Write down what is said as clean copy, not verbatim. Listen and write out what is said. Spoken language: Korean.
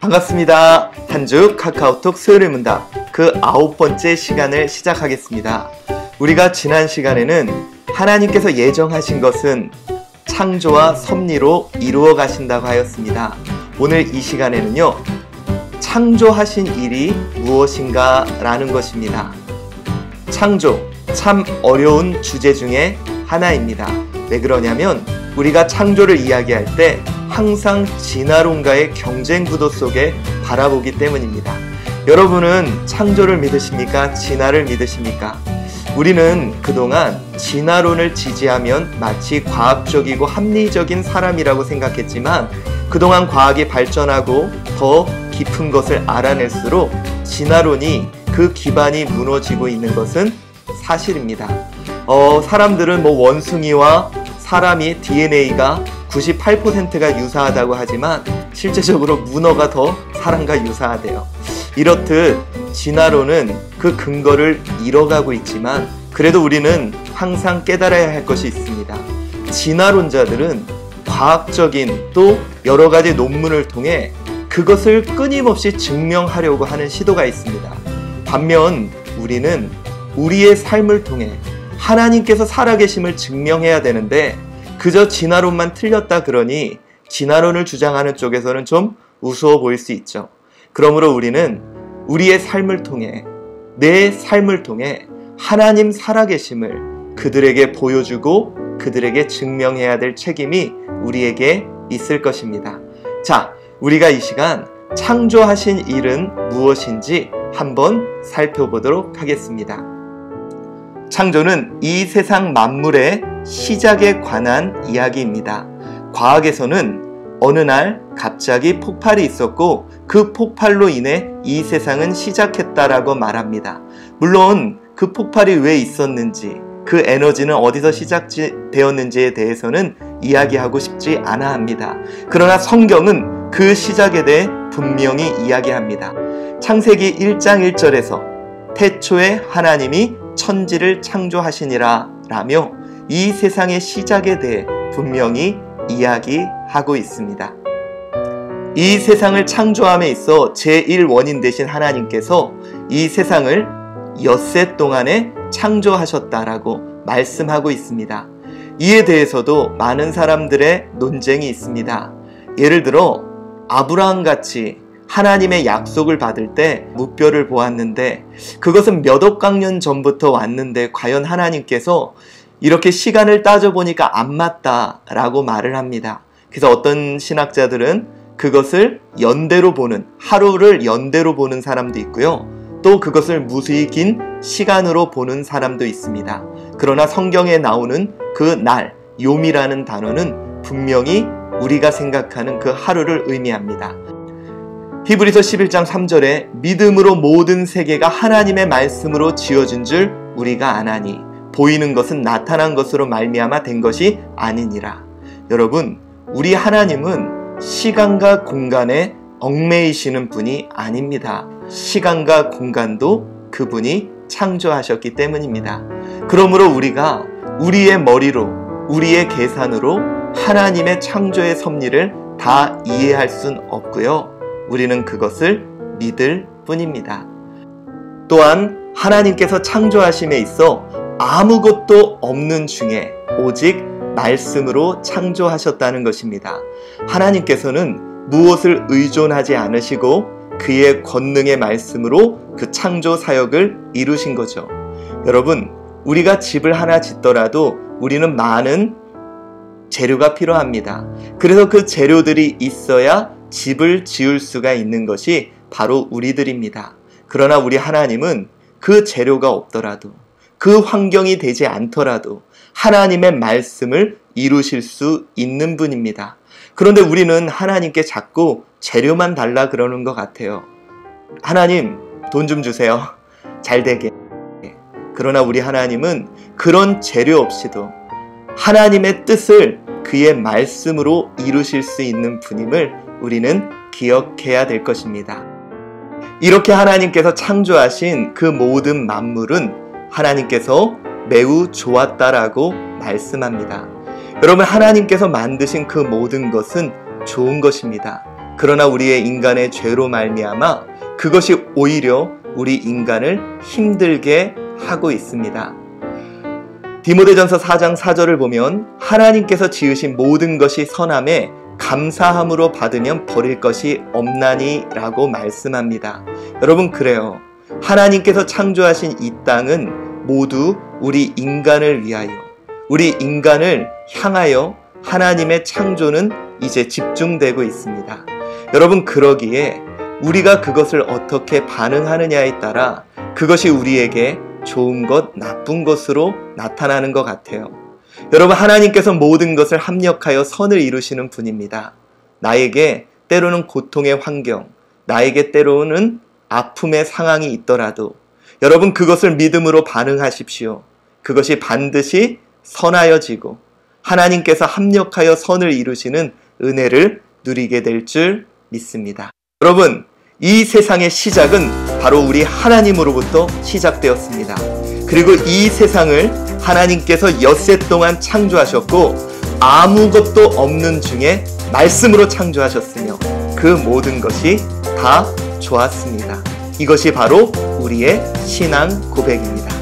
반갑습니다. 한 주 카카오톡 수요일 문답 그 9번째 시간을 시작하겠습니다. 우리가 지난 시간에는 하나님께서 예정하신 것은 창조와 섭리로 이루어 가신다고 하였습니다. 오늘 이 시간에는요, 창조하신 일이 무엇인가 라는 것입니다. 창조, 참 어려운 주제 중에 하나입니다. 왜 그러냐면 우리가 창조를 이야기할 때 항상 진화론과의 경쟁 구도 속에 바라보기 때문입니다. 여러분은 창조를 믿으십니까? 진화를 믿으십니까? 우리는 그동안 진화론을 지지하면 마치 과학적이고 합리적인 사람이라고 생각했지만 그동안 과학이 발전하고 더 깊은 것을 알아낼수록 진화론이 그 기반이 무너지고 있는 것은 사실입니다. 사람들은 원숭이와 사람이 DNA가 98%가 유사하다고 하지만 실제적으로 문어가 더 사람과 유사하대요. 이렇듯 진화론은 그 근거를 잃어가고 있지만 그래도 우리는 항상 깨달아야 할 것이 있습니다. 진화론자들은 과학적인 또 여러 가지 논문을 통해 그것을 끊임없이 증명하려고 하는 시도가 있습니다. 반면 우리는 우리의 삶을 통해 하나님께서 살아계심을 증명해야 되는데 그저 진화론만 틀렸다 그러니 진화론을 주장하는 쪽에서는 좀 우스워 보일 수 있죠. 그러므로 우리는 우리의 삶을 통해, 내 삶을 통해 하나님 살아계심을 그들에게 보여주고 그들에게 증명해야 될 책임이 우리에게 있을 것입니다. 자, 우리가 이 시간 창조하신 일은 무엇인지 한번 살펴보도록 하겠습니다. 창조는 이 세상 만물의 시작에 관한 이야기입니다. 과학에서는 어느 날 갑자기 폭발이 있었고 그 폭발로 인해 이 세상은 시작했다라고 말합니다. 물론 그 폭발이 왜 있었는지, 그 에너지는 어디서 시작되었는지에 대해서는 이야기하고 싶지 않아 합니다. 그러나 성경은 그 시작에 대해 분명히 이야기합니다. 창세기 1장 1절에서 태초에 하나님이 천지를 창조하시니라 라며 이 세상의 시작에 대해 분명히 이야기하고 있습니다. 이 세상을 창조함에 있어 제1원인 되신 하나님께서 이 세상을 엿새 동안에 창조하셨다라고 말씀하고 있습니다. 이에 대해서도 많은 사람들의 논쟁이 있습니다. 예를 들어 아브라함 같이 하나님의 약속을 받을 때 무뼈를 보았는데 그것은 몇 억강 년 전부터 왔는데 과연 하나님께서 이렇게 시간을 따져보니까 안 맞다라고 말을 합니다. 그래서 어떤 신학자들은 그것을 연대로 보는, 하루를 연대로 보는 사람도 있고요. 또 그것을 무수히 긴 시간으로 보는 사람도 있습니다. 그러나 성경에 나오는 그 날, 요미라는 단어는 분명히 우리가 생각하는 그 하루를 의미합니다. 히브리서 11장 3절에 믿음으로 모든 세계가 하나님의 말씀으로 지어진 줄 우리가 아나니 보이는 것은 나타난 것으로 말미암아 된 것이 아니니라. 여러분, 우리 하나님은 시간과 공간에 얽매이시는 분이 아닙니다. 시간과 공간도 그분이 창조하셨기 때문입니다. 그러므로 우리가 우리의 머리로, 우리의 계산으로 하나님의 창조의 섭리를 다 이해할 순 없고요. 우리는 그것을 믿을 뿐입니다. 또한 하나님께서 창조하심에 있어 아무것도 없는 중에 오직 말씀으로 창조하셨다는 것입니다. 하나님께서는 무엇을 의존하지 않으시고 그의 권능의 말씀으로 그 창조 사역을 이루신 거죠. 여러분, 우리가 집을 하나 짓더라도 우리는 많은 재료가 필요합니다. 그래서 그 재료들이 있어야 집을 지을 수가 있는 것이 바로 우리들입니다. 그러나 우리 하나님은 그 재료가 없더라도, 그 환경이 되지 않더라도 하나님의 말씀을 이루실 수 있는 분입니다. 그런데 우리는 하나님께 자꾸 재료만 달라 그러는 것 같아요. 하나님, 돈 좀 주세요. 잘 되게. 그러나 우리 하나님은 그런 재료 없이도 하나님의 뜻을 그의 말씀으로 이루실 수 있는 분임을 우리는 기억해야 될 것입니다. 이렇게 하나님께서 창조하신 그 모든 만물은 하나님께서 매우 좋았다라고 말씀합니다. 여러분, 하나님께서 만드신 그 모든 것은 좋은 것입니다. 그러나 우리의 인간의 죄로 말미암아 그것이 오히려 우리 인간을 힘들게 하고 있습니다. 디모데전서 4장 4절을 보면 하나님께서 지으신 모든 것이 선함에 감사함으로 받으면 버릴 것이 없나니 라고 말씀합니다. 여러분, 그래요. 하나님께서 창조하신 이 땅은 모두 우리 인간을 위하여, 우리 인간을 향하여 하나님의 창조는 이제 집중되고 있습니다. 여러분, 그러기에 우리가 그것을 어떻게 반응하느냐에 따라 그것이 우리에게 좋은 것, 나쁜 것으로 나타나는 것 같아요. 여러분, 하나님께서 모든 것을 합력하여 선을 이루시는 분입니다. 나에게 때로는 고통의 환경, 나에게 때로는 아픔의 상황이 있더라도 여러분, 그것을 믿음으로 반응하십시오. 그것이 반드시 선하여지고 하나님께서 합력하여 선을 이루시는 은혜를 누리게 될 줄 믿습니다. 여러분, 이 세상의 시작은 바로 우리 하나님으로부터 시작되었습니다. 그리고 이 세상을 하나님께서 엿새 동안 창조하셨고 아무것도 없는 중에 말씀으로 창조하셨으며 그 모든 것이 다 좋았습니다. 이것이 바로 우리의 신앙 고백입니다.